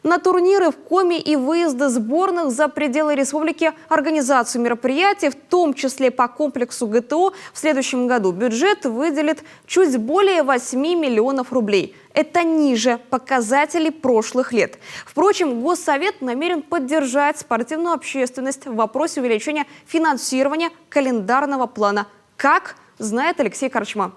На турниры в Коми и выезды сборных за пределы республики, организацию мероприятий, в том числе по комплексу ГТО, в следующем году бюджет выделит чуть более 8 миллионов рублей. Это ниже показателей прошлых лет. Впрочем, Госсовет намерен поддержать спортивную общественность в вопросе увеличения финансирования календарного плана. Как, знает Алексей Корчма.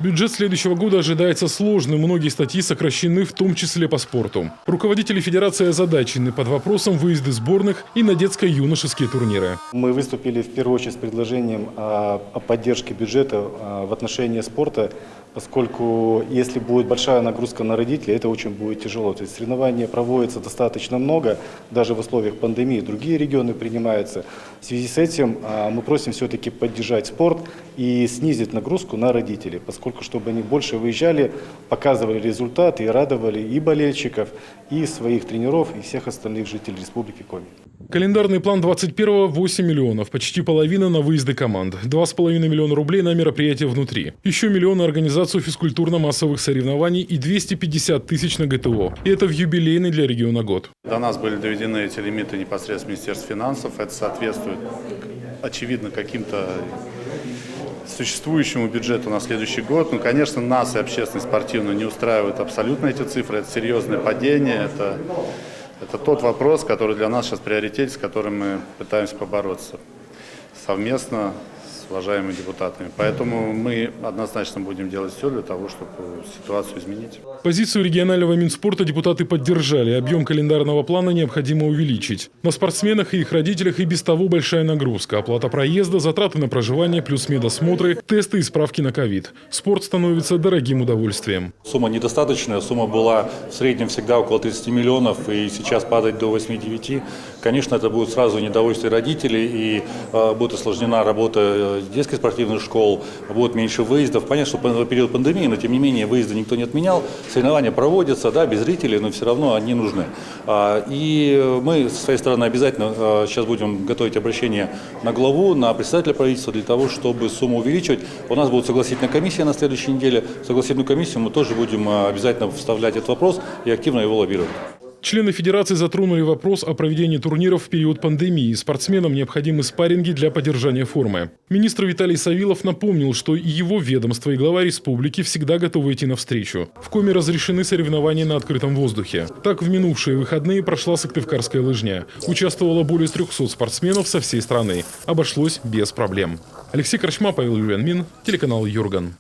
Бюджет следующего года ожидается сложным. Многие статьи сокращены, в том числе по спорту. Руководители федерации озадачены под вопросом выезды сборных и на детско-юношеские турниры. Мы выступили в первую очередь с предложением о поддержке бюджета в отношении спорта, поскольку если будет большая нагрузка на родителей, это очень будет тяжело. То есть соревнования проводятся достаточно много, даже в условиях пандемии. Другие регионы принимаются. В связи с этим мы просим все-таки поддержать спорт и снизить нагрузку на родителей, поскольку чтобы они больше выезжали, показывали результаты и радовали и болельщиков, и своих тренеров, и всех остальных жителей Республики Коми. Календарный план 21-го – 8 миллионов, почти половина на выезды команд, 2,5 миллиона рублей на мероприятия внутри, еще миллион на организацию физкультурно-массовых соревнований и 250 тысяч на ГТО. И это в юбилейный для региона год. До нас были доведены эти лимиты непосредственно Министерства финансов. Это соответствует, очевидно, каким-то существующему бюджету на следующий год. Ну, конечно, нас и общественность спортивную не устраивают абсолютно эти цифры. Это серьезное падение. Это тот вопрос, который для нас сейчас приоритет, с которым мы пытаемся побороться совместно с уважаемыми депутатами. Поэтому мы однозначно будем делать все для того, чтобы ситуацию изменить. Позицию регионального Минспорта депутаты поддержали. Объем календарного плана необходимо увеличить. На спортсменах и их родителях и без того большая нагрузка. Оплата проезда, затраты на проживание, плюс медосмотры, тесты и справки на ковид. Спорт становится дорогим удовольствием. Сумма недостаточная. Сумма была в среднем всегда около 30 миллионов. И сейчас падать до 8-9. Конечно, это будет сразу недовольствие родителей. И будет осложнена работа детских спортивных школ. Будет меньше выездов. Понятно, что в период пандемии, но тем не менее выезды никто не отменял. Соревнования проводятся, да, без зрителей, но все равно они нужны. И мы, со своей стороны, обязательно сейчас будем готовить обращение на главу, на председателя правительства, для того, чтобы сумму увеличивать. У нас будет согласительная комиссия на следующей неделе. В согласительную комиссию мы тоже будем обязательно вставлять этот вопрос и активно его лоббировать. Члены федерации затронули вопрос о проведении турниров в период пандемии. Спортсменам необходимы спарринги для поддержания формы. Министр Виталий Савилов напомнил, что и его ведомство, и глава республики всегда готовы идти навстречу. В Коми разрешены соревнования на открытом воздухе. Так, в минувшие выходные прошла Сыктывкарская лыжня. Участвовало более 300 спортсменов со всей страны. Обошлось без проблем. Алексей Корчма, Павел Юрьянмин, телеканал Юрган.